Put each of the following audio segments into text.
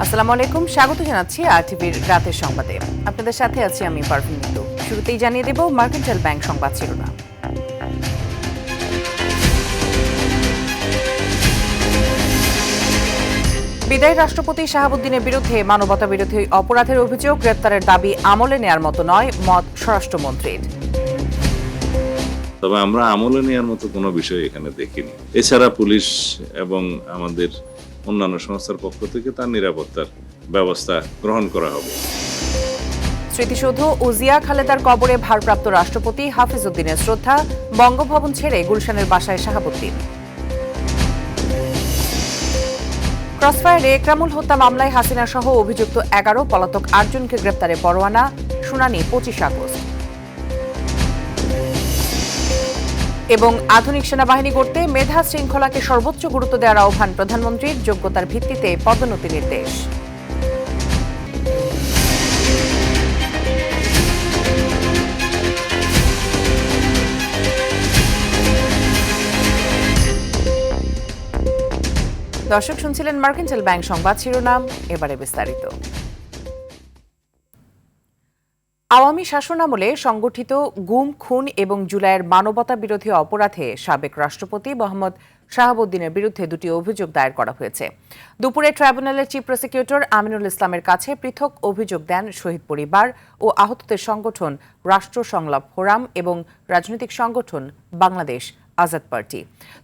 আসসালামু আলাইকুম, স্বাগত জানাচ্ছি আরটিভির রাতের সংবাদে। আপনাদের সাথে আছি আমি পারভিন মিতু। শুরুতেই জানিয়ে দেব মার্কেন্টাইল ব্যাংক সংবাদ শিরোনাম। বিদায়ী রাষ্ট্রপতি শাহাবুদ্দিনের বিরুদ্ধে মানবতা বিরোধী অপরাধের অভিযোগ, গ্রেপ্তারের দাবি আমলে নেয়ার মতো নয়, মত স্বরাষ্ট্রমন্ত্রীর। তবে আমরা আমলে নেওয়ার মতো কোনো বিষয় এখানে দেখিনি। এছাড়া পুলিশ এবং আমাদের অন্যান্য সংস্থার পক্ষ থেকে তার নিরাপত্তার ব্যবস্থা গ্রহণ করা হবে। স্মৃতিসৌধ ও জিয়া খালেদার কবরে ভারপ্রাপ্ত রাষ্ট্রপতি হাফিজউদ্দিনের শ্রদ্ধা, বঙ্গভবন ছেড়ে গুলশানের বাসায় শাহাবুদ্দিন। ক্রসফায়ারে একরামুল হত্যা মামলায় হাসিনা সহ অভিযুক্ত 11, পলাতক 8 জনকে গ্রেপ্তারে পরোয়ানা, শুনানি 25 আগস্ট। এবং আধুনিক সেনাবাহিনী গড়তে মেধা শৃঙ্খলাকে সর্বোচ্চ গুরুত্ব দেওয়ার আহ্বান প্রধানমন্ত্রীর, যোগ্যতার ভিত্তিতে পদোন্নতি নির্দেশ। দর্শক শুনছিলেন মার্কেন্টাইল ব্যাংক সংবাদ শিরোনাম, এবারে বিস্তারিত। আওয়ামী শাসনামলে সংগঠিত গুম, খুন এবং জুলাইয়ের মানবতা বিরোধী অপরাধে সাবেক রাষ্ট্রপতি মোহাম্মদ শাহাবুদ্দিনের বিরুদ্ধে 2টি অভিযোগ দায়ের করা হয়েছে। দুপুরে ট্রাইব্যুনালের চিফ প্রসিকিউটর আমিনুল ইসলামের কাছে পৃথক অভিযোগ দেন শহীদ পরিবার ও আহতদের সংগঠন রাষ্ট্র সংলাপ ফোরাম এবং রাজনৈতিক সংগঠন বাংলাদেশ আজাদ পার্টি।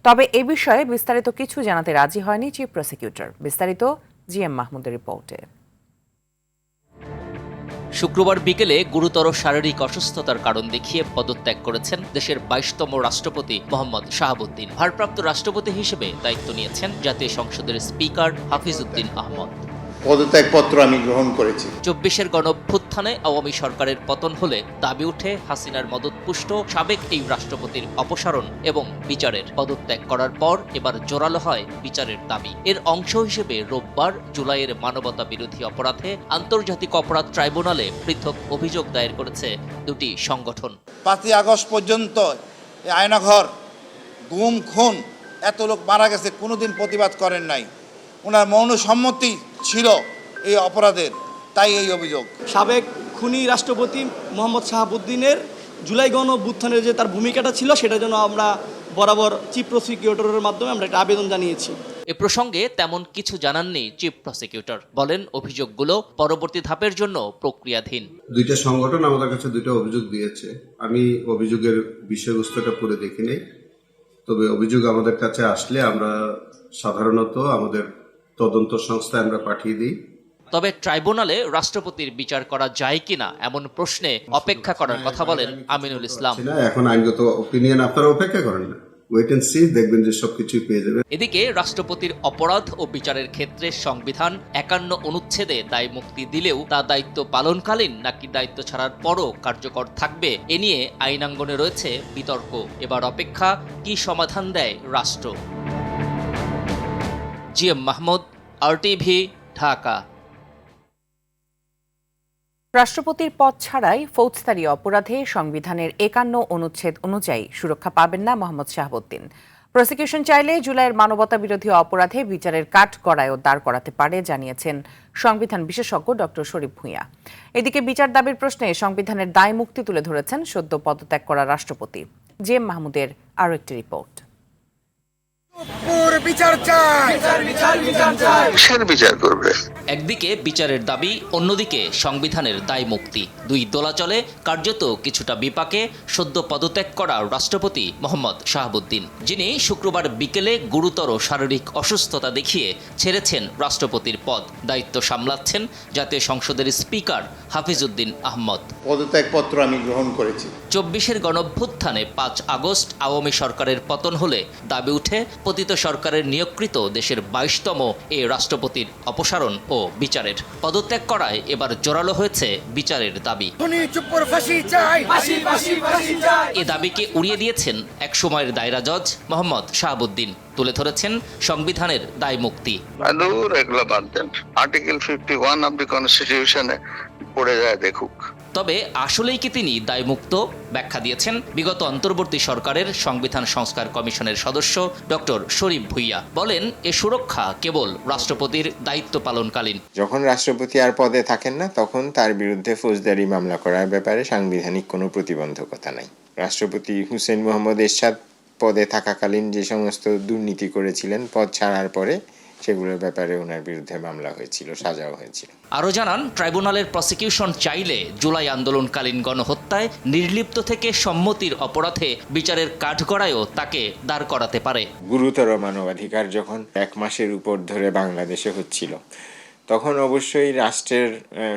তবে এ বিষয়ে বিস্তারিত কিছু জানাতে রাজি হয়নি চিফ প্রসিকিউটর। বিস্তারিত জিএম মাহমুদের রিপোর্টে। শুক্রবার বিকেলে গুরুতর শারীরিক অসুস্থতার কারণ দেখিয়ে পদত্যাগ করেছেন দেশের 22তম রাষ্ট্রপতি মোহাম্মদ শাহাবুদ্দিন। ভারপ্রাপ্ত রাষ্ট্রপতি হিসেবে দায়িত্ব নিয়েছেন জাতীয় সংসদের স্পিকার হাফিজউদ্দিন আহমদ। পদত্যাগপত্র আমি গ্রহণ করেছি। 24-এর গণঅভ্যুত্থানে আওয়ামী সরকারের পতন হলে দাবি উঠে হাসিনার মদতপুষ্ট সাবেক এই রাষ্ট্রপতির অপসারণ এবং বিচারের। পদত্যাগ করার পর এবার জোরালো হয় বিচারের দাবি। এর অংশ হিসেবে রোববার জুলাইয়ের মানবতা বিরোধী অপরাধে আন্তর্জাতিক অপরাধ ট্রাইব্যুনালে পৃথক অভিযোগ দায়ের করেছে 2টি সংগঠন। 5ই আগস্ট পর্যন্ত এই আয়নাঘর, গুম, খুন, এত লোক মারা গেছে, কোনোদিন প্রতিবাদ করেন নাই। ওনার মৌন সম্মতি ছিল এই অপরাধের, তাই এই অভিযোগ। সাবেক খুনি রাষ্ট্রপতি মোহাম্মদ শাহাবুদ্দিনের জুলাই গণঅভ্যুত্থানের যে তার ভূমিকাটা ছিল, সেটার জন্য আমরা বরাবর চিফ প্রসিকিউটরের মাধ্যমে আমরা একটা আবেদন জানিয়েছি। এ প্রসঙ্গে তেমন কিছু জানাননি চিফ প্রসিকিউটর। বলেন অভিযোগগুলো পরবর্তী ধাপের জন্য প্রক্রিয়াধীন। 2টা সংগঠন আমাদের কাছে 2টা অভিযোগ দিয়েছে। আমি অভিযোগের বিষয়বস্তুটা পড়ে দেখিনি, তবে অভিযোগ আমাদের কাছে আসলে আমরা সাধারণত আমাদের তদন্ত সংস্থায় আমরা পাঠিয়ে দিই। তবে ট্রাইব্যুনালে রাষ্ট্রপতির বিচার করা যায় কিনা এমন প্রশ্নে অপেক্ষা করার কথা বলেন আমিনুল ইসলাম। এখন আইনগত ওপিনিয়ন আপনারা অপেক্ষা করেন না, ওয়েট এন্ড সি, দেখবেন যে সবকিছুই পেয়ে যাবে। এদিকে রাষ্ট্রপতির অপরাধ ও বিচারের ক্ষেত্রে সংবিধান 51 অনুচ্ছেদে দায় মুক্তি দিলেও তা দায়িত্ব পালনকালীন নাকি দায়িত্ব ছাড়ার পরও কার্যকর থাকবে, এ নিয়ে আইনাঙ্গনে রয়েছে বিতর্ক। এবার অপেক্ষা কি সমাধান দেয় রাষ্ট্র। GM Mahmud, RTV, Dhaka. রাষ্ট্রপতির পদ ছাড়াই ফৌজদারি অপরাধে সংবিধানের 51 অনুচ্ছেদ অনুযায়ী সুরক্ষা পাবেন না মোহাম্মদ শাহাবুদ্দিন। প্রসিকিউশন চাইলে জুলাইয়ের মানবতা বিরোধী অপরাধে বিচারের কাঠগড়ায়ও দাঁড় করাতে পারে, জানিয়েছেন সংবিধান বিশেষজ্ঞ ডক্টর শরীফ ভূঁইয়া। এদিকে বিচার দাবির প্রশ্নে সংবিধানের দায় মুক্তি তুলে ধরেছেন সদ্য পদত্যাগ করা রাষ্ট্রপতি। জিএম মাহমুদের আরও একটি রিপোর্ট। একদিকে বিচারের দাবি, অন্যদিকে সংবিধানের দায় মুক্তি, দুই দোলাচলে কার্যত কিছুটা বিপাকে সদ্য পদত্যাগ করা রাষ্ট্রপতি মোহাম্মদ শাহাবুদ্দিন, যিনি শুক্রবার বিকেলে গুরুতর শারীরিক অসুস্থতা দেখিয়ে ছেড়েছেন রাষ্ট্রপতির পদ। দায়িত্ব সামলাচ্ছেন জাতীয় সংসদের স্পিকার হাফিজউদ্দিন আহমদ। পদত্যাগপত্র আমি গ্রহণ করেছি। 24-এর গণঅভ্যুত্থানে 5 আগস্ট আওয়ামী সরকারের পতন হলে দাবি উঠে পতিত সরকারের নিয়োগকৃত দেশের 22তম এই রাষ্ট্রপতির অপসারণ ও বিচারের। পদত্যাগ করায় এবার জোরালো হয়েছে বিচারের দাবি। এ দাবিকে উড়িয়ে দিয়েছেন এক সময়ের দায়রা জজ মোহাম্মদ শাহাবুদ্দিন। তুলে ধরেছেন সংবিধানের দায় মুক্তি। আর্টিকেল 51 অব দি কনস্টিটিউশনে পড়ে যায়, দেখুক। তবে আসলেই কি তিনি দায়মুক্ত? ব্যাখ্যা দিয়েছেন বিগত অন্তর্বর্তী সরকারের সংবিধান সংস্কার কমিশনের সদস্য ডক্টর শরীফ ভুইয়া। বলেন, এ সুরক্ষা কেবল রাষ্ট্রপতির দায়িত্ব পালনকালীন। যখন রাষ্ট্রপতি আর পদে থাকেন না, তখন তার বিরুদ্ধে ফৌজদারি মামলা করার ব্যাপারে সাংবিধানিক কোনো প্রতিবন্ধকতা নাই। রাষ্ট্রপতি হুসেইন মোহাম্মদ এরশাদ পদে থাকাকালীন যে সমস্ত দুর্নীতি করেছিলেন, পদ ছাড়ার পরে সেগুলোর ব্যাপারে ওনার বিরুদ্ধে মামলা হয়েছিল, সাজাও হয়েছিল। আরও জানান, ট্রাইব্যুনালের প্রসিকিউশন চাইলে জুলাই আন্দোলনকালীন গণহত্যায় নির্লিপ্ত থেকে সম্মতির অপরাধে বিচারের কাঠগড়ায়ও তাকে দাঁড় করাতে পারে। গুরুতর মানবাধিকার যখন 1 মাসের উপর ধরে বাংলাদেশে হচ্ছিল, তখন অবশ্যই রাষ্ট্রের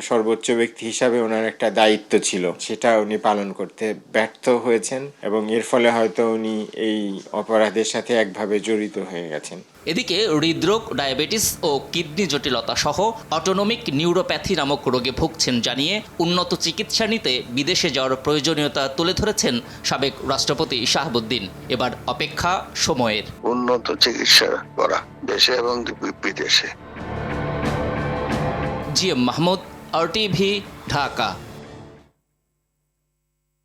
সর্বোচ্চ ব্যক্তি হিসাবে ওনার একটা দায়িত্ব ছিল, সেটা উনি পালন করতে ব্যর্থ হয়েছেন এবং এর ফলে হয়তো উনি এই অপরাধের সাথে একভাবে জড়িত হয়ে গেছেন। এদিকে হৃদরোগ, ডায়াবেটিস ও কিডনি জটিলতা সহ অটোনমিক নিউরোপ্যাথি নামক রোগে ভুগছেন জানিয়ে উন্নত চিকিৎসা নিতে বিদেশে যাওয়ার প্রয়োজনীয়তা তুলে ধরেছেন সাবেক রাষ্ট্রপতি শাহাবুদ্দিন। এবার অপেক্ষা সময়ের। উন্নত চিকিৎসা করা দেশে এবং বিদেশে। GM Mahmud, RTV, Dhaka.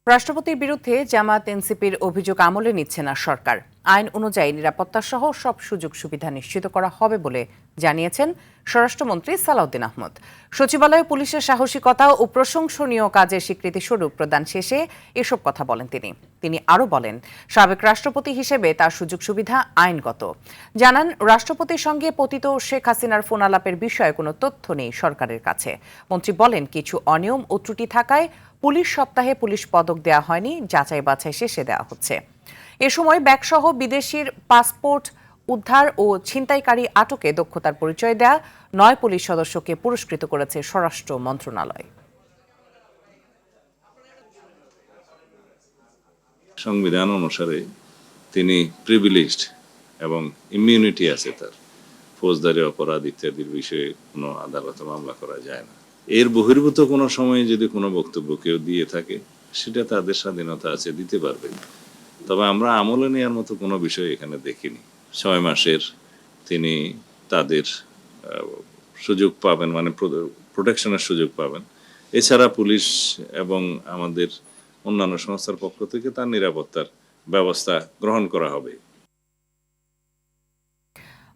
রাষ্ট্রপতির বিরুদ্ধে জামাত এনসিপির অভিযোগ আমলে নিচ্ছে না সরকার। আইন অনুযায়ী নিরাপত্তা সহ সব সুযোগ সুবিধা নিশ্চিত করা হবে বলে জানিয়েছেন স্বরাষ্ট্রমন্ত্রী সালাউদ্দিন আহমদ। সচিবালয়ে পুলিশের সাহসিকতা ও প্রশংসনীয় কাজের স্বীকৃতি স্বরূপ প্রদান শেষে এসব কথা বলেন তিনি আরও বলেন, সাবেক রাষ্ট্রপতি হিসেবে তার সুযোগ সুবিধা আইনগত। জানান, রাষ্ট্রপতির সঙ্গে পতিত শেখ হাসিনার ফোন আলাপের বিষয়ে কোনো তথ্য নেই সরকারের কাছে। মন্ত্রী বলেন, কিছু অনিয়ম ও ত্রুটি থাকায় পুলিশ সপ্তাহে পুলিশ পদক দেওয়া হয়নি, যাচাই বাছাই শেষে দেওয়া হচ্ছে। এ সময় ব্যাগসহ বিদেশির পাসপোর্ট উদ্ধার ও ছিনতাইকারী আটকে দক্ষতার পরিচয় দেয়া 9 পুলিশ সদস্যকে পুরস্কৃত করেছে স্বরাষ্ট্র মন্ত্রণালয়। সংবিধান অনুসারে তিনি প্রিভিলেজড এবং ইমিউনিটি আছে তার। ফৌজদারি অপরাধ ইত্যাদির বিষয়ে কোনো আদালতে মামলা করা যায় না। এর বহির্ভূত কোনো সময়ে যদি কোনো বক্তব্য কেউ দিয়ে থাকে, সেটা তাদের স্বাধীনতা আছে, দিতে পারবে। তবে আমরা আমলে নেওয়ার মতো কোনো বিষয় এখানে দেখিনি। 6 মাসের তিনি তাদের সুযোগ পাবেন, মানে প্রোটেকশনের সুযোগ পাবেন। এছাড়া পুলিশ এবং আমাদের অন্যান্য সংস্থার পক্ষ থেকে তার নিরাপত্তার ব্যবস্থা গ্রহণ করা হবে।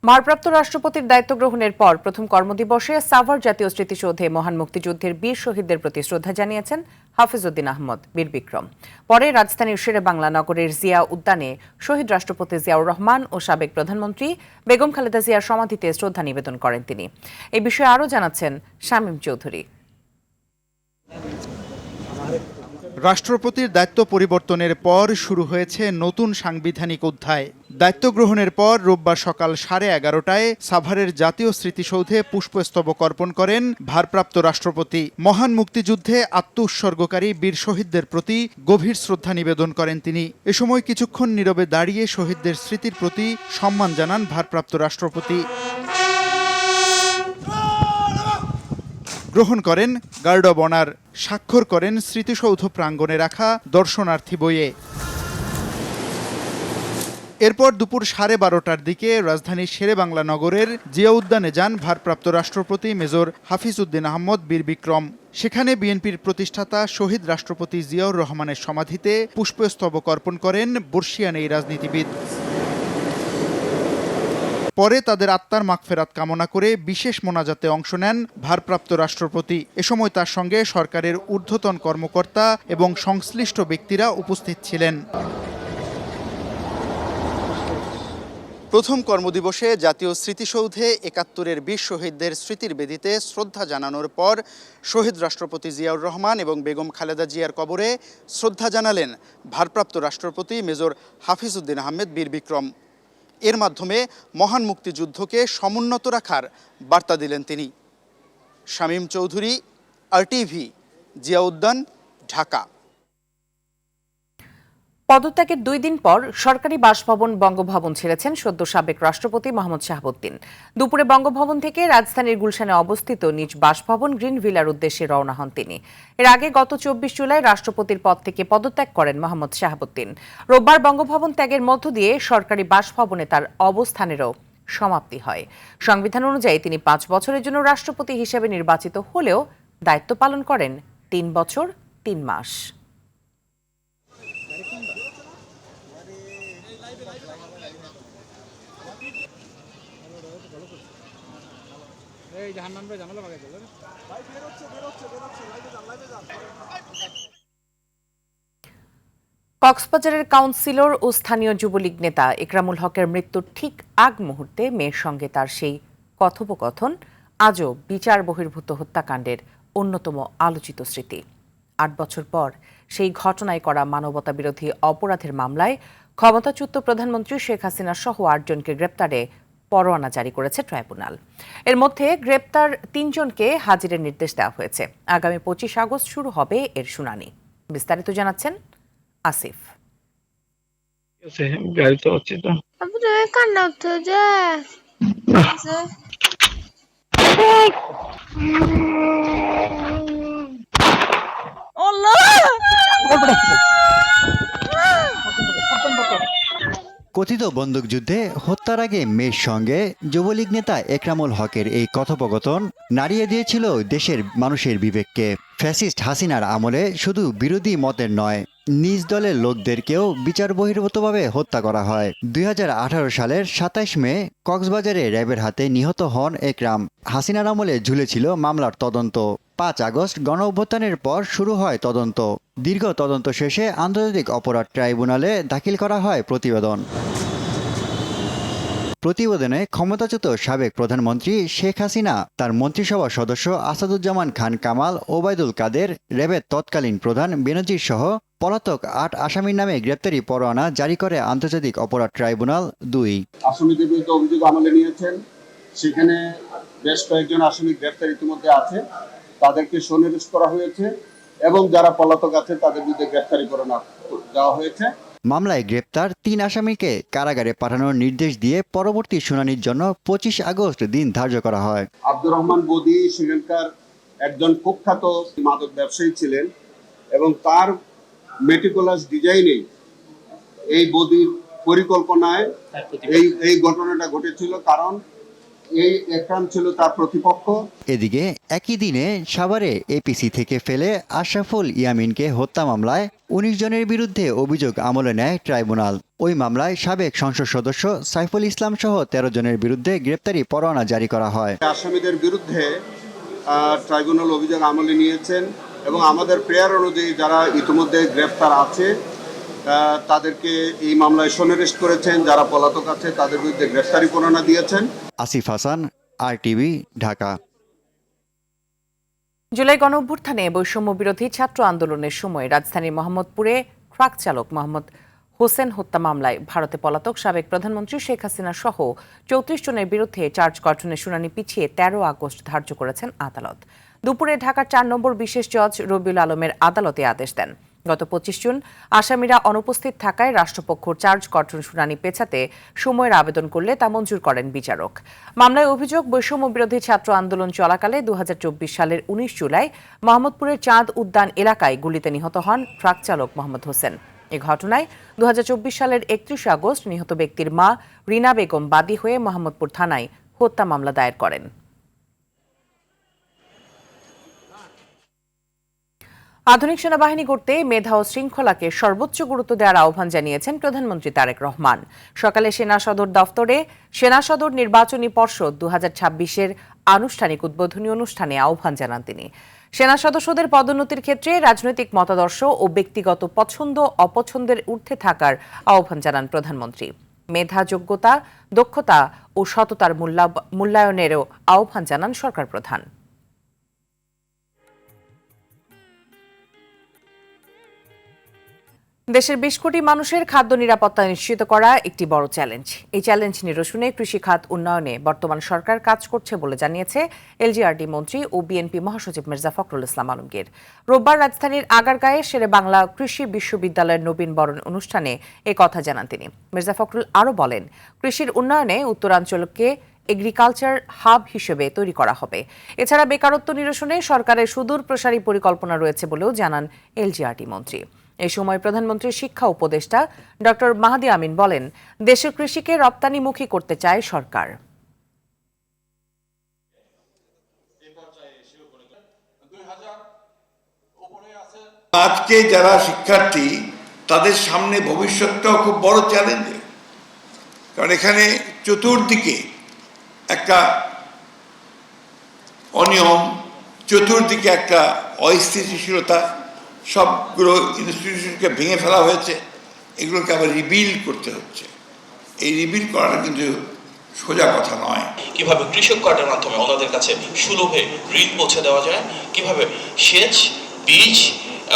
ভারপ্রাপ্ত রাষ্ট্রপতির দায়িত্ব গ্রহণের পর প্রথম কর্মদিবসে সাভার জাতীয় স্মৃতিসৌধে মহান মুক্তিযুদ্ধের বীর শহীদদের প্রতি শ্রদ্ধা জানিয়েছেন হাফিজউদ্দিন আহমদ বীর বিক্রম। পরে রাজধানীর শেরেবাংলা নগরের জিয়া উদ্যানে শহীদ রাষ্ট্রপতি জিয়াউর রহমান ও সাবেক প্রধানমন্ত্রী বেগম খালেদা জিয়ার সমাধিতে শ্রদ্ধা নিবেদন করেন তিনি। এই বিষয়ে আরও জানাচ্ছেন শামীম চৌধুরী। রাষ্ট্রপতির দায়িত্ব পরিবর্তনের পর শুরু হয়েছে নতুন সাংবিধানিক অধ্যায়। দায়িত্ব গ্রহণের পর রোববার সকাল 11:30টায় সাভারের জাতীয় স্মৃতিসৌধে পুষ্পস্তবক অর্পণ করেন ভারপ্রাপ্ত রাষ্ট্রপতি। মহান মুক্তিযুদ্ধে আত্মউৎসর্গকারী বীর শহীদদের প্রতি গভীর শ্রদ্ধা নিবেদন করেন তিনি। এ সময় কিছুক্ষণ নীরবে দাঁড়িয়ে শহীদদের স্মৃতির প্রতি সম্মান জানান ভারপ্রাপ্ত রাষ্ট্রপতি। গ্রহণ করেন গার্ড অব অনার, স্বাক্ষর করেন স্মৃতিসৌধ প্রাঙ্গণে রাখা দর্শনার্থী বইয়ে। এরপর দুপুর 12:30টার দিকে রাজধানীর শেরেবাংলা নগরের জিয়া উদ্যানে যান ভারপ্রাপ্ত রাষ্ট্রপতি মেজর হাফিজউদ্দিন আহমদ বীর বিক্রম। সেখানে বিএনপির প্রতিষ্ঠাতা শহীদ রাষ্ট্রপতি জিয়াউর রহমানের সমাধিতে পুষ্পস্তবক অর্পণ করেন বর্ষিয়ান এই রাজনীতিবিদ। পরে তাদের আত্মার মাগফেরাত কামনা করে বিশেষ মোনাজাতে অংশ নেন ভারপ্রাপ্ত রাষ্ট্রপতি। এ সময় তার সঙ্গে সরকারের ঊর্ধ্বতন কর্মকর্তা এবং সংশ্লিষ্ট ব্যক্তিরা উপস্থিত ছিলেন। প্রথম কর্মদিবসে জাতীয় স্মৃতিসৌধে ৭১-এর বীর শহীদদের স্মৃতির বেদিতে শ্রদ্ধা জানানোর পর শহীদ রাষ্ট্রপতি জিয়াউর রহমান এবং বেগম খালেদা জিয়ার কবরে শ্রদ্ধা জানালেন ভারপ্রাপ্ত রাষ্ট্রপতি মেজর হাফিজউদ্দিন আহমেদ বীর বিক্রম। এর মাধ্যমে মহান মুক্তিযুদ্ধকে সমুন্নত রাখার বার্তা দিলেন তিনি। শামীম চৌধুরী, RTV, জিয়া উদ্যান, ঢাকা। পদত্যাগের 2 দিন পর সরকারি বাসভবন বঙ্গভবন ছেড়েছেন সদ্য সাবেক রাষ্ট্রপতি মোহাম্মদ শাহাবুদ্দিন। দুপুরে বঙ্গভবন থেকে রাজধানীর গুলশানে অবস্থিত নিজ বাসভবন গ্রিন ভিলার উদ্দেশ্যে রওনা হন তিনি। এর আগে গত 24 জুলাই রাষ্ট্রপতির পদ থেকে পদত্যাগ করেন মোহাম্মদ শাহাবুদ্দিন। রোববার বঙ্গভবন ত্যাগের মধ্য দিয়ে সরকারি বাসভবনে তার অবস্থানেরও সমাপ্তি হয়। সংবিধান অনুযায়ী তিনি 5 বছরের জন্য রাষ্ট্রপতি হিসেবে নির্বাচিত হলেও দায়িত্ব পালন করেন 3 বছর 3 মাস। কক্সবাজারের কাউন্সিলর ও স্থানীয় যুবলীগ নেতা ইকরামুল হকের মৃত্যুর ঠিক আগ মুহূর্তে মেয়ের সঙ্গে তার সেই কথোপকথন আজও বিচার বহির্ভূত হত্যাকাণ্ডের অন্যতম আলোচিত স্মৃতি। 8 বছর পর সেই ঘটনায় করা মানবতাবিরোধী অপরাধের মামলায় ক্ষমতাচ্যুত প্রধানমন্ত্রী শেখ হাসিনা সহ 8 জনকে গ্রেপ্তারে পরোয়ানা জারি করেছে ট্রাইব্যুনাল। এর মধ্যে গ্রেপ্তার 3 জনকে হাজিরের নির্দেশ দেওয়া হয়েছে। আগামী 25 আগস্ট শুরু হবে এর শুনানি। বিস্তারিত জানাচ্ছেন আসিফ। কথিত বন্দুকযুদ্ধে হত্যার আগে মেয়ের সঙ্গে যুবলীগ নেতা একরামুল হকের এই কথোপকথন নাড়িয়ে দিয়েছিল দেশের মানুষের বিবেককে। ফ্যাসিস্ট হাসিনার আমলে শুধু বিরোধী মতের নয়, নিজ দলের লোকদেরকেও বিচার বহির্ভূতভাবে হত্যা করা হয়। 2018 সালের 27 মে কক্সবাজারে র্যাবের হাতে নিহত হন একরাম। হাসিনার আমলে ঝুলেছিল মামলার তদন্ত। 5 আগস্ট গণঅভ্যুত্থানের পর শুরু হয় তদন্ত। দীর্ঘ তদন্ত শেষে আন্তর্জাতিক অপরাধ ট্রাইব্যুনালে দাখিল করা হয় প্রতিবেদন। প্রতিবেদনে ক্ষমতাচ্যুত সাবেক প্রধানমন্ত্রী শেখ হাসিনা, তার মন্ত্রিসভা সদস্য আসাদুজ্জামান খান কামাল, ওবায়দুল কাদের, র্যাবের তৎকালীন প্রধান বেনজির সহ পলাতক 8 আসামির নামে গ্রেপ্তারি পরোয়ানা জারি করে আন্তর্জাতিক অপরাধ ট্রাইব্যুনাল 2। আসামিদের বিরুদ্ধে অভিযোগ আমলে নিয়েছেন, সেখানে বেশ কয়েকজন আসামি গ্রেপ্তার ইতিমধ্যে আছে, তাদেরকে সন্নিবেশ করা হয়েছে এবং যারা পলাতক আছে তাদের বিরুদ্ধে গ্রেপ্তারি পরোয়ানা দেওয়া হয়েছে। মামলায় গ্রেপ্তার 3 আসামিকে কারাগারে পাঠানোর নির্দেশ দিয়ে পরবর্তী শুনানির জন্য 25 আগস্ট দিন ধার্য করা হয়। আব্দুর রহমান বদি সেখানকার একজন কুখ্যাত মাদক ব্যবসায়ী ছিলেন এবং তার মেটিকুলাস ডিজাইনে এই বদির পরিকল্পনায় এই ঘটনাটা ঘটেছিল, কারণ এই একরাম ছিল তার প্রতিপক্ষ। এদিকে একই দিনে সাভারে এপিসি থেকে ফেলে আশরাফুল ইয়ামিনকে হত্যা মামলায় 19 জনের বিরুদ্ধে অভিযোগ আমলে নেয় ট্রাইব্যুনাল। ওই মামলায় সাবেক সংসদ সদস্য সাইফুল ইসলাম সহ 13 জনের বিরুদ্ধে গ্রেপ্তারি পরোয়ানা জারি করা হয়। আসামিদের বিরুদ্ধে ট্রাইব্যুনাল অভিযোগ আমলে নিয়েছেন এবং আমাদের প্রেয়ার অনুযায়ী যারা ইতিমধ্যে গ্রেপ্তার আছে তাদেরকে এই মামলায় সন্নিবেশ করেছেন, যারা পলাতক আছে তাদের বিরুদ্ধে গ্রেপ্তারি পরোয়ানা দিয়েছেন। আসিফ হাসান, RTV, ঢাকা। জুলাই গণঅভ্যুত্থানে বৈষম্য বিরোধী ছাত্র আন্দোলনের সময় রাজধানীর মোহাম্মদপুরে ট্রাক চালক মোহাম্মদ হোসেন হত্যা মামলায় ভারতে পলাতক সাবেক প্রধানমন্ত্রী শেখ হাসিনা সহ 34 জনের বিরুদ্ধে চার্জ গঠনের শুনানি পিছিয়ে 13 আগস্ট ধার্য করেছেন আদালত। দুপুরে ঢাকার 4 নম্বর বিশেষ জজ রবিউল আলমের আদালতে আদেশ দেন। গত 25 জুন আসামিরা অনুপস্থিত থাকায় রাষ্ট্রপক্ষ চার্জ গঠন শুনানি পেছাতে সময়ের আবেদন করলে তা মঞ্জুর করেন বিচারক। মামলায় অভিযোগ, বৈষম্য বিরোধী ছাত্র আন্দোলন চলাকালে 2024 সালের 19 জুলাই মোহাম্মদপুরের চাঁদ উদ্যান এলাকায় গুলিতে নিহত হন ট্রাক চালক মোহাম্মদ হোসেন। এ ঘটনায় 2024 সালের 31 আগস্ট নিহত ব্যক্তির মা রিনা বেগম বাদী হয়ে মোহাম্মদপুর থানায় হত্যা মামলা দায়ের করেন। আধুনিক সেনাবাহিনী গড়তে মেধা ও শৃঙ্খলাকে সর্বোচ্চ গুরুত্ব দেওয়ার আহ্বান জানিয়েছেন প্রধানমন্ত্রী তারেক রহমান। সকালে সেনা সদর দফতরে সেনা সদর নির্বাচনী পর্ষদ 2026-এর আনুষ্ঠানিক উদ্বোধনী অনুষ্ঠানে আহ্বান জানান তিনি। সেনা সদস্যদের পদোন্নতির ক্ষেত্রে রাজনৈতিক মতাদর্শ ও ব্যক্তিগত পছন্দ অপছন্দের ঊর্ধ্বে থাকার আহ্বান জানান প্রধানমন্ত্রী। মেধা, যোগ্যতা, দক্ষতা ও সততার মূল্যায়নেরও আহ্বান জানান সরকার প্রধান। দেশের 20 কোটি মানুষের খাদ্য নিরাপত্তা নিশ্চিত করা একটি বড় চ্যালেঞ্জ। এই চ্যালেঞ্জ নিরসনে কৃষি খাত উন্নয়নে বর্তমান সরকার কাজ করছে বলে জানিয়েছে এলজিআরডি মন্ত্রী ও বিএনপি মহাসচিব মির্জা ফখরুল ইসলাম আলমগীর। রোববার রাজধানীর আগারগাঁয়ে শেরে বাংলা কৃষি বিশ্ববিদ্যালয়ের নবীন বরণ অনুষ্ঠানে এ কথা জানান তিনি। মির্জা ফখরুল আরও বলেন, কৃষির উন্নয়নে উত্তরাঞ্চলকে এগ্রিকালচার হাব হিসেবে তৈরি করা হবে। এছাড়া বেকারত্ব নিরসনে সরকারের সুদূর প্রসারী পরিকল্পনা রয়েছে বলেও জানান এলজিআরডি মন্ত্রী। এই সময় প্রধানমন্ত্রীর শিক্ষা উপদেষ্টা ডক্টর মাহাদি আমিন বলেন, দেশের কৃষিকে রপ্তানিমুখী করতে চায় সরকার। আজকে যারা শিক্ষার্থী তাদের সামনে ভবিষ্যৎটাও খুব বড় চ্যালেঞ্জ, কারণ এখানে চতুর্দিকে একটা অনিয়ম, চতুর্দিকে একটা অস্থিতিশীলতা, সবগুলো ইনস্টিটিউশনকে ভেঙে ফেলা হয়েছে, এগুলোকে আবার রিবিল্ড করতে হচ্ছে। এই রিবিল্ড করাটা কিন্তু সোজা কথা নয়। কিভাবে কৃষক কার্ডের মাধ্যমে ওনাদের কাছে সুলভে ঋণ পৌঁছে দেওয়া যায়, কিভাবে সেচ, বীজ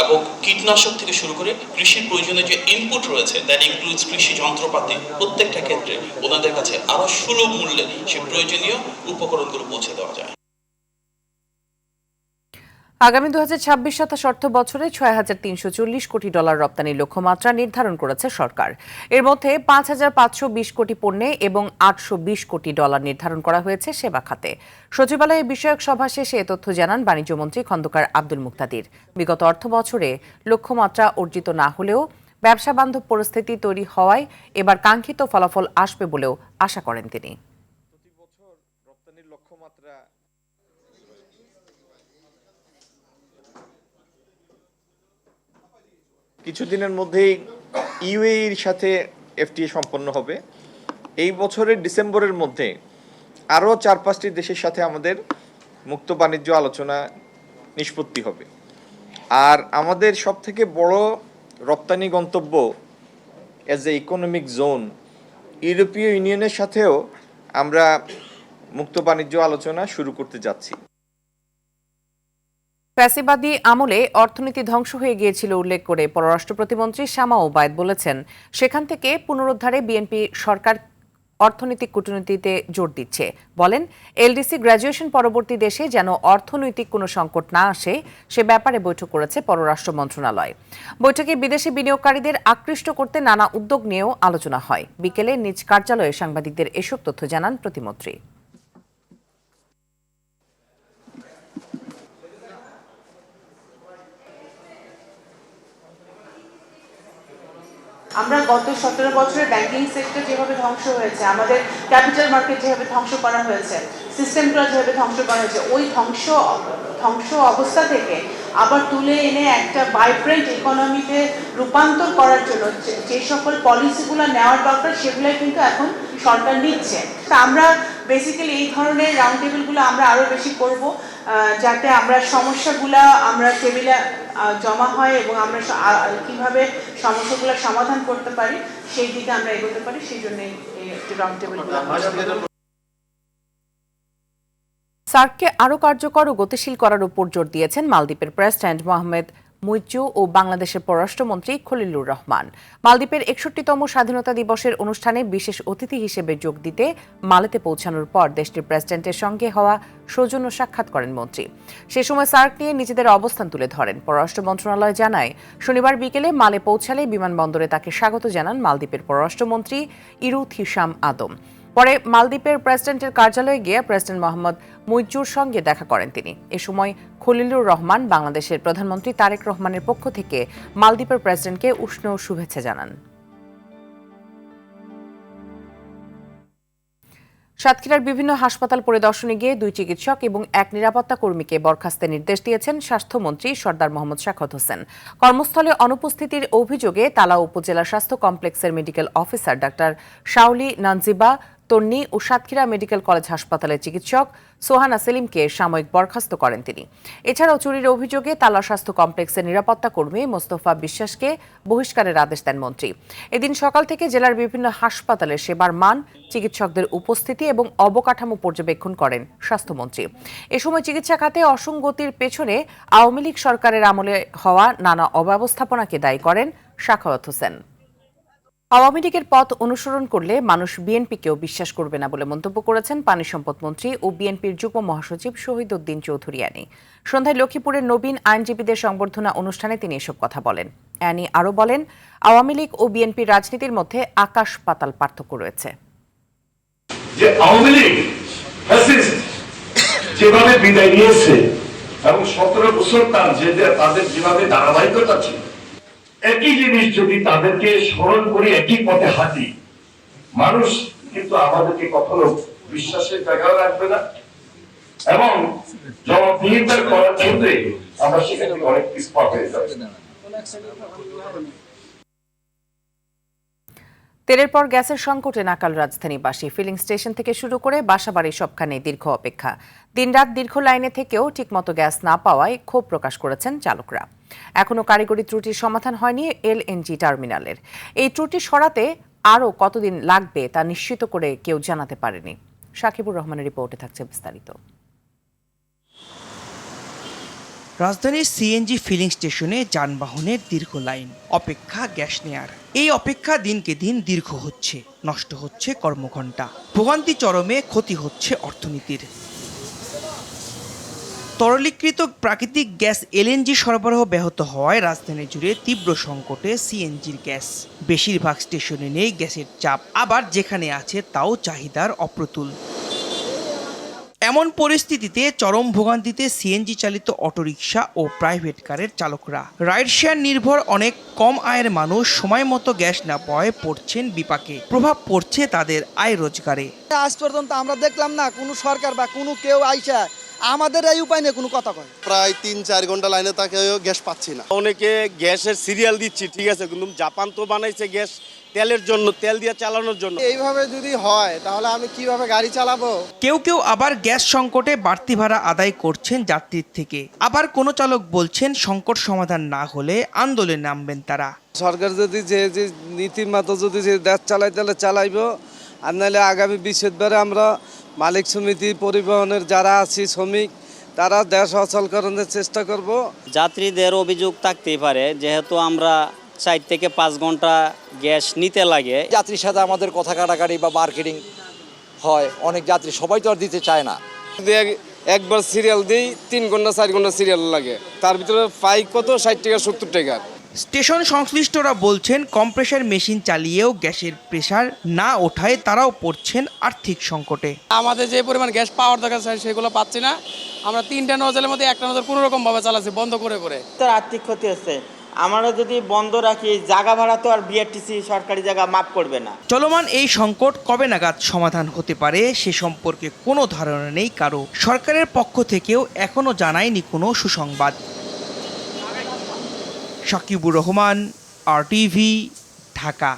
এবং কীটনাশক থেকে শুরু করে কৃষির প্রয়োজনীয় যে ইনপুট রয়েছে, দ্যাট ইনক্লুডস কৃষি যন্ত্রপাতি, প্রত্যেকটা ক্ষেত্রে ওনাদের কাছে আরো সুলভ মূল্যে সেই প্রয়োজনীয় উপকরণগুলো পৌঁছে দেওয়া যায়। আগামী 2026-27 অর্থ বছরে 6,340 কোটি ডলার রপ্তানির লক্ষ্যমাত্রা নির্ধারণ করেছে সরকার। এর মধ্যে 5,520 কোটি পণ্যে এবং 820 কোটি ডলার নির্ধারণ করা হয়েছে সেবা খাতে। সচিবালয়ে বিষয়ক সভা শেষে এ তথ্য জানান বাণিজ্যমন্ত্রী খন্দকার আব্দুল মুক্তাদির। বিগত অর্থ বছরে লক্ষ্যমাত্রা অর্জিত না হলেও ব্যবসা বান্ধব পরিস্থিতি তৈরি হওয়ায় এবার কাঙ্ক্ষিত ফলাফল আসবে বলেও আশা করেন তিনি। কিছুদিনের মধ্যেই ইউএইর সাথে এফটিএ সম্পন্ন হবে। এই বছরের ডিসেম্বরের মধ্যে আরও 4-5টি দেশের সাথে আমাদের মুক্ত বাণিজ্য আলোচনা নিষ্পত্তি হবে। আর আমাদের সবথেকে বড় রপ্তানি গন্তব্য অ্যাজ এ ইকোনমিক জোন ইউরোপীয় ইউনিয়নের সাথেও আমরা মুক্ত বাণিজ্য আলোচনা শুরু করতে যাচ্ছি। ফ্যাসিবাদী আমলে অর্থনীতি ধ্বংস হয়ে গিয়েছিল উল্লেখ করে পররাষ্ট্র প্রতিমন্ত্রী শামা ওবায়দ বলেছেন, সেখান থেকে পুনরুদ্ধারে বিএনপি সরকার অর্থনৈতিক কূটনীতিতে জোর দিচ্ছে। বলেন, এলডিসি গ্র্যাজুয়েশন পরবর্তী দেশে যেন অর্থনৈতিক কোনো সংকট না আসে সে ব্যাপারে বৈঠক করেছে পররাষ্ট্র মন্ত্রণালয়। বৈঠকে বিদেশি বিনিয়োগকারীদের আকৃষ্ট করতে নানা উদ্যোগ নিয়েও আলোচনা হয়। বিকেলে নিজ কার্যালয়ে সাংবাদিকদের এসব তথ্য জানান প্রতিমন্ত্রী। আমরা গত 17 বছরে ব্যাংকিং সেক্টর যেভাবে ধ্বংস হয়েছে, আমাদের ক্যাপিটাল মার্কেট যেভাবে ধ্বংস করা হয়েছে, সিস্টেমটা যেভাবে ধ্বংস করা হয়েছে, ওই ধ্বংস অবস্থা থেকে আবার তুলে এনে একটা ভাইব্রেন্ট ইকোনমিতে রূপান্তর করার জন্য যে সকল পলিসিগুলো নেওয়ার দরকার সেগুলোই কিন্তু এখন সরকার নিচ্ছে। তা আমরা বেসিক্যালি এই ধরনের রাউন্ড টেবিলগুলো আমরা আরও বেশি করব, যাতে আমরা সমস্যাগুলো আমরা টেবিলে জমা হয় এবং আমরা কীভাবে সমস্যাগুলো সমাধান করতে পারি সেই দিকে আমরা এগোতে পারি। সেই জন্যই এই রাউন্ড টেবিলগুলো। সার্ককে আরও কার্যকর ও গতিশীল করার উপর জোর দিয়েছেন মালদ্বীপের প্রেসিডেন্ট মোহাম্মদ মুইজ্জু ও বাংলাদেশের পররাষ্ট্রমন্ত্রী খলিলুর রহমান। মালদ্বীপের 61তম স্বাধীনতা দিবসের অনুষ্ঠানে বিশেষ অতিথি হিসেবে যোগ দিতে মালেতে পৌঁছানোর পর দেশটির প্রেসিডেন্টের সঙ্গে হওয়া সৌজন্য সাক্ষাৎ করেন মন্ত্রী। সে সময় সার্ক নিয়ে নিজেদের অবস্থান তুলে ধরেন। পররাষ্ট্র মন্ত্রণালয় জানায়, শনিবার বিকেলে মালে পৌঁছালে বিমানবন্দরে তাকে স্বাগত জানান মালদ্বীপের পররাষ্ট্রমন্ত্রী ইরুথ হিসাম আদম। পরে মালদ্বীপের প্রেসিডেন্টের কার্যালয়ে গিয়ে প্রেসিডেন্ট মোহাম্মদ মুইজ্জুর সঙ্গে দেখা করেন তিনি। এ সময় খলিলুর রহমান বাংলাদেশের প্রধানমন্ত্রী তারেক রহমানের পক্ষ থেকে মালদ্বীপের প্রেসিডেন্টকে উষ্ণ শুভেচ্ছা জানান। সাতক্ষীরার বিভিন্ন হাসপাতাল পরিদর্শনে গিয়ে 2 চিকিৎসক এবং 1 নিরাপত্তা কর্মীকে বরখাস্তের নির্দেশ দিয়েছেন স্বাস্থ্যমন্ত্রী সর্দার মোহাম্মদ শাখাওয়াত হোসেন। কর্মস্থলে অনুপস্থিতির অভিযোগে তালা উপজেলা স্বাস্থ্য কমপ্লেক্সের medical officer doctor Shaoli Nanjiba তন্নি ও সাতক্ষীরা মেডিকেল কলেজ হাসপাতালের চিকিৎসক সোহানা সেলিমকে সাময়িক বরখাস্ত করেন তিনি। এছাড়াও চুরির অভিযোগে তালা স্বাস্থ্য কমপ্লেক্সের নিরাপত্তা কর্মী মোস্তফা বিশ্বাসকে বহিষ্কারের আদেশ দেন মন্ত্রী। এদিন সকাল থেকে জেলার বিভিন্ন হাসপাতালে সেবার মান, চিকিৎসকদের উপস্থিতি এবং অবকাঠামো পর্যবেক্ষণ করেন স্বাস্থ্যমন্ত্রী। এ সময় চিকিৎসা খাতে অসঙ্গতির পেছনে আওয়ামী লীগ সরকারের আমলে হওয়া নানা অব্যবস্থাপনাকে দায়ী করেন শাখাওয়াত হোসেন। আওয়ামী লীগের পথ অনুসরণ করলে মানুষ বিএনপিকেও বিশ্বাস করবে না বলে মন্তব্য করেছেন পানি সম্পদ মন্ত্রী ও বিএনপির যুগ্ম মহাসচিব শহীদ উদ্দিন চৌধুরী অ্যানি। সন্ধ্যায় লক্ষ্মীপুরের নবীন আইনজীবীদের সংবর্ধনা অনুষ্ঠানে তিনি এসব কথা বলেন। অ্যানি আরও বলেন, আওয়ামী লীগ ও বিএনপির রাজনীতির মধ্যে আকাশ পাতাল পার্থক্য রয়েছে। যে আওয়ামী লীগ যেভাবে বিদায় নিয়েছে এবং 17 বছর তাদের যেভাবে ধারাবাহিকতা ছিল, একই জিনিস যদি তাদেরকে স্মরণ করে একই পথে হাঁটি, মানুষ কিন্তু আমাদেরকে কখনো বিশ্বাসের জায়গাও রাখবে না এবং জবাবদিহিতা করার ক্ষেত্রে আমরা সেখান থেকে অনেক স্পট হয়ে যাচ্ছি। তেলের পর গ্যাসের সংকটে নাকাল রাজধানীবাসী। ফিলিং স্টেশন থেকে শুরু করে বাসাবাড়ি সবখানে দীর্ঘ অপেক্ষা। দিনরাত দীর্ঘ লাইনে থেকেও ঠিকমতো গ্যাস না পাওয়ায় ক্ষোভ প্রকাশ করেছেন চালকরা। এখনও কারিগরি ত্রুটির সমাধান হয়নি এলএনজি টার্মিনালের। এই ত্রুটি সরাতে আরও কতদিন লাগবে তা নিশ্চিত করে কেউ জানাতে পারেনি। সাকিবুর রহমানের রিপোর্টে থাকছে বিস্তারিত। রাজধানীর সিএনজি ফিলিং স্টেশনে যানবাহনের দীর্ঘ লাইন, অপেক্ষা গ্যাস নেয়ার। এই অপেক্ষা দিনকে দিন দীর্ঘ হচ্ছে, নষ্ট হচ্ছে কর্মঘণ্টা, ভোগান্তি চরমে, ক্ষতি হচ্ছে অর্থনীতির। তরলীকৃত প্রাকৃতিক গ্যাস এলএনজি সরবরাহ ব্যাহত হওয়ায় রাজধানী জুড়ে তীব্র সংকটে সিএনজির গ্যাস। বেশিরভাগ স্টেশনে নেই গ্যাসের চাপ, আবার যেখানে আছে তাও চাহিদার অপ্রতুল। এমন পরিস্থিতিতে চরম ভোগান্তিতে সিএনজি চালিত অটোরিকশা ও প্রাইভেট কারের চালকরা। রাইড শেয়ার নির্ভর অনেক কম আয়ের মানুষ সময় মতো গ্যাস না পাওয়ায় পড়ছেন বিপাকে। প্রভাব পড়ছে তাদের আয় রোজগারে। আজ পর্যন্ত আমরা দেখলাম না কোনো সরকার বা কোনো কেউ আইসা আমাদের এই উপায় নিয়ে কোনো কথা কয়। প্রায় ৩-৪ ঘন্টা লাইনে তাকে গ্যাস পাচ্ছি না। অনেকে গ্যাসের সিরিয়াল দিচ্ছি, ঠিক আছে, কিন্তু জাপান তো বানাইছে গ্যাস তেলের জন্য, তেল দিয়ে চালানোর জন্য। এইভাবে যদি হয় তাহলে আমি কিভাবে গাড়ি চালাবো? কেউ কেউ আবার গ্যাস সংকটে বাড়তি ভাড়া আদায় করছেন যাত্রীর থেকে। আবার কোনো চালক বলছেন সংকট সমাধান না হলে আন্দোলনে নামবেন তারা। সরকার যদি যে নীতির মতো যদি যে দেশ চালাই তাহলে চালাইবো, আর নাহলে আগামী বৃহস্পতিবারে আমরা মালিক সমিতি, পরিবহনের যারা আছি, শ্রমিক, তারা দেশ অচলকরণের চেষ্টা করব। যাত্রীদের অভিযোগ থাকতেই পারে, যেহেতু আমরা 4 থেকে 5 ঘন্টা গ্যাস নিতে লাগে। যাত্রীর সাথে আমাদের কথা কাটাকাটি বা মার্কেটিং হয়, অনেক যাত্রী সবাই তো আর দিতে চায় না। একবার সিরিয়াল দিই 3 ঘন্টা 4 ঘন্টা সিরিয়াল লাগে, তার ভিতরে পাই কত 60 টাকা 70 টাকা। স্টেশন সংশ্লিষ্টরা বলছেন কম্প্রেসার মেশিন চালিয়েও গ্যাসের প্রেসার না ওঠায় তারাও পড়ছেন আর্থিক সংকটে। আমাদের যে পরিমাণ গ্যাস পাওয়ার দরকার সেগুলো পাচ্ছি না। আমরা 3টা নজলের মধ্যে একটা নজল কোনো রকম ভাবে চালাচ্ছি বন্ধ করে করে। তো আর্থিক ক্ষতি হচ্ছে। আমরা যদি বন্ধ রাখি, জায়গা ভাড়া তো আর বিআরটিসি সরকারি জায়গা মাফ করবে না। চলমান এই সংকট কবে নাগাদ সমাধান হতে পারে সে সম্পর্কে কোনো ধারণা নেই কারো। সরকারের পক্ষ থেকেও এখনো জানায়নি কোনো সুসংবাদ। সাকিবুর রহমান, আরটিভি, ঢাকা।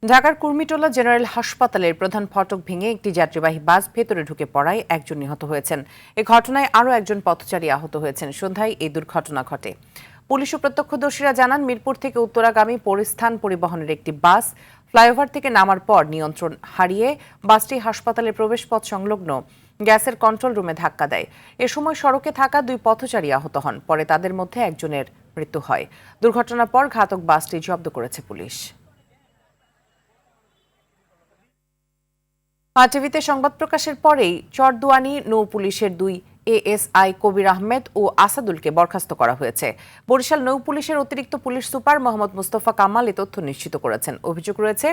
ঢাকার কুর্মিটোলা জেনারেল হাসপাতালের প্রধান ফটক ভেঙে একটি যাত্রীবাহী বাস ভেতরে ঢুকে পড়ায় একজন নিহত হয়েছেন। এ ঘটনায় আরও একজন পথচারী আহত হয়েছেন। সন্ধ্যায় এই দুর্ঘটনা ঘটে। পুলিশ ও প্রত্যক্ষদর্শীরা জানান, মিরপুর থেকে উত্তরাগামী পরিস্থান পরিবহনের একটি বাস ফ্লাইওভার থেকে নামার পর নিয়ন্ত্রণ হারিয়ে বাসটি হাসপাতালের প্রবেশপথ সংলগ্ন গ্যাসের কন্ট্রোল রুমে ধাক্কা দেয়। এ সময় সড়কে থাকা 2 পথচারী আহত হন। পরে তাদের মধ্যে একজনের মৃত্যু হয়। দুর্ঘটনার পর ঘাতক বাসটি জব্দ করেছে পুলিশ। টিভিতে সংবাদ প্রকাশের পরেই চরদুয়ানি নৌ পুলিশের 2 এএসআই কবির আহমেদ ও আসাদুলকে বরখাস্ত করা হয়েছে। বরিশাল নৌ পুলিশের অতিরিক্ত পুলিশ সুপার মোহাম্মদ মুস্তফা কামাল এ তথ্য নিশ্চিত করেছেন। অভিযোগ রয়েছে,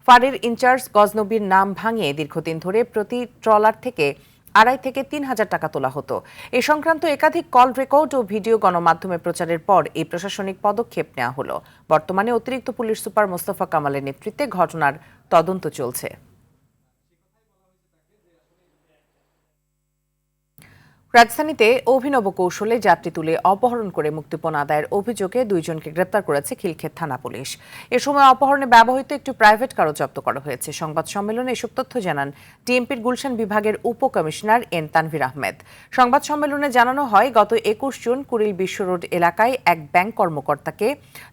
ফাঁড়ির ইনচার্জ গজনবীর নাম ভাঙিয়ে দীর্ঘদিন ধরে প্রতি ট্রলার থেকে 2.5 থেকে 3,000 টাকা তোলা হতো। এ সংক্রান্ত একাধিক কল রেকর্ড ও ভিডিও গণমাধ্যমে প্রচারের পর এই প্রশাসনিক পদক্ষেপ নেওয়া হলো। বর্তমানে অতিরিক্ত পুলিশ সুপার মোস্তফা কামালের নেতৃত্বে ঘটনার তদন্ত চলছে। রাজধানীতে অভিনব কৌশলে যাত্রী তুলে অপহরণ করে মুক্তিপণ আদায়ের অভিযোগে 2 জনকে গ্রেপ্তার করেছে খিলক্ষেত থানা পুলিশ। এ সময় অপহরণে ব্যবহৃত একটি প্রাইভেট কারও জব্দ করা হয়েছে। সংবাদ সম্মেলনে এসব তথ্য জানান টিএমপির গুলশান বিভাগের উপকমিশনার এন তানভীর আহমেদ। সংবাদ সম্মেলনে জানানো হয়, গত 21 জুন কুড়িল বিশ্ব রোড এলাকায় এক ব্যাংক কর্মকর্তাকে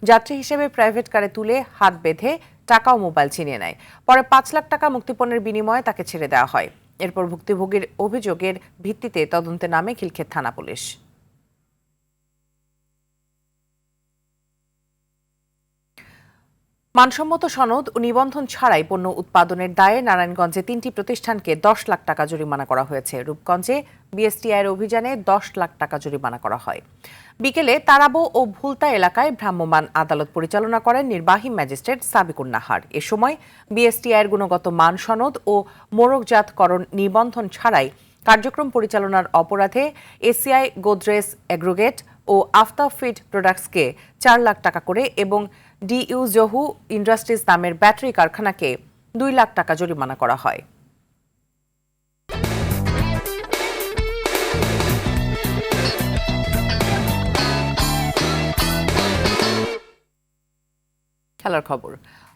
যাত্রী হিসেবে প্রাইভেট কারে তুলে হাত বেঁধে টাকা ও মোবাইল ছিনিয়ে নেয়। পরে 5 লাখ টাকা মুক্তিপণের বিনিময়ে তাকে ছেড়ে দেওয়া হয়। এরপর ভুক্তভোগীর অভিযোগের ভিত্তিতে তদন্তে নামে খিলক্ষেত থানা পুলিশ। মানসম্মত সনদ ও নিবন্ধন ছাড়াই পণ্য উৎপাদনের দায়ে নারায়ণগঞ্জে 3টি প্রতিষ্ঠানকে 10 লাখ টাকা জরিমানা করা হয়েছে। রূপগঞ্জে বিএসটিআইয়ের অভিযানে 10 লাখ টাকা জরিমানা করা হয়। বিকেলে তারাবো ও ভুলতা এলাকায় ভ্রাম্যমাণ আদালত পরিচালনা করেন নির্বাহী ম্যাজিস্ট্রেট সাবিকুন নাহার। এ সময় বিএসটিআইয়ের গুণগত মান সনদ ও মোড়কজাতকরণ নিবন্ধন ছাড়াই কার্যক্রম পরিচালনার অপরাধে এসিআই গোদরেজ এগ্রোগেট ও আফতাব ফিড প্রোডাক্টসকে 4 লাখ টাকা করে এবং ডিইউ জহু ইন্ডাস্ট্রিজ নামের ব্যাটারি কারখানাকে 2 লাখ টাকা জরিমানা করা হয়। খেলার খবর।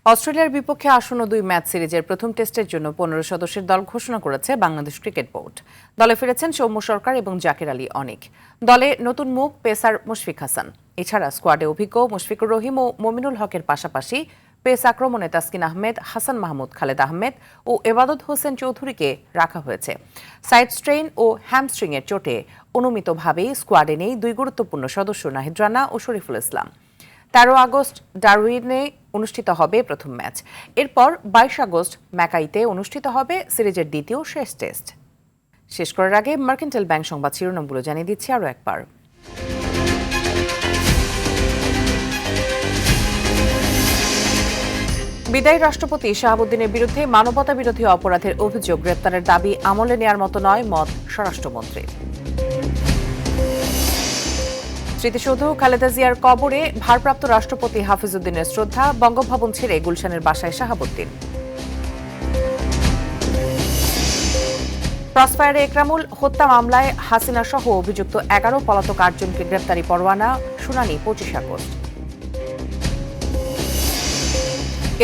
অস্ট্রেলিয়ার বিপক্ষে আসন্ন 2 ম্যাচ সিরিজের প্রথম টেস্টের জন্য 15 সদস্যের দল ঘোষণা করেছে বাংলাদেশ ক্রিকেট বোর্ড। দলে ফিরেছেন সৌম্য সরকার এবং জাকির আলী অনিক। দলে নতুন মুখ পেসার মুশফিক হাসান। এছাড়া স্কোয়াডে অভিজ্ঞ মুশফিকুর রহিম ও মমিনুল হকের পাশাপাশি পেস আক্রমণে তাসকিন আহমেদ, হাসান মাহমুদ, খালেদ আহমেদ ও এবাদত হোসেন চৌধুরীকে রাখা হয়েছে। সাইড স্ট্রেইন ও হ্যামস্ট্রিংয়ের চোটে অনুমিতভাবেই স্কোয়াডে নেই 2 গুরুত্বপূর্ণ সদস্য নাহিদ রানা ও শরীফুল ইসলাম। 13 আগস্ট ডারউইনে অনুষ্ঠিত হবে প্রথম ম্যাচ। এরপর 22 আগস্ট ম্যাকাইতে অনুষ্ঠিত হবে সিরিজের দ্বিতীয় শেষ টেস্ট। শেষ করার আগে মার্কেন্টাইল ব্যাংক সংবাদ শিরোনামগুলো জানিয়ে দিচ্ছি আরও একবার। বিদায়ী রাষ্ট্রপতি শাহাবুদ্দিনের বিরুদ্ধে মানবতা বিরোধী অপরাধের অভিযোগ গ্রেপ্তারের দাবি আমলে নেয়ার মতো নয়, মত স্বরাষ্ট্রমন্ত্রী। স্মৃতিসৌধ খালেদা জিয়ার কবরে ভারপ্রাপ্ত রাষ্ট্রপতি হাফিজউদ্দিনের শ্রদ্ধা, বঙ্গভবন ছেড়ে গুলশানের বাসায় শাহাবুদ্দিন। ক্রসফায়ারে একরামুল হত্যা মামলায় হাসিনা সহ অভিযুক্ত 11 পলাতক 8 জনকে গ্রেপ্তারি পরোয়ানা, শুনানি 25 আগস্ট।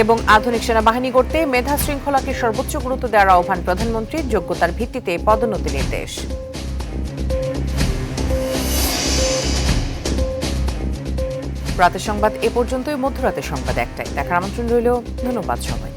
এবং আধুনিক সেনাবাহিনী গড়তে মেধা শৃঙ্খলাকে সর্বোচ্চ গুরুত্ব দেওয়ার আহ্বান প্রধানমন্ত্রীর, যোগ্যতার ভিত্তিতে পদোন্নতি নির্দেশ। রাতের সংবাদ এ পর্যন্তই। মধ্যরাতের সংবাদ 1টায় দেখার আমন্ত্রণ রইল। ধন্যবাদ সবাই।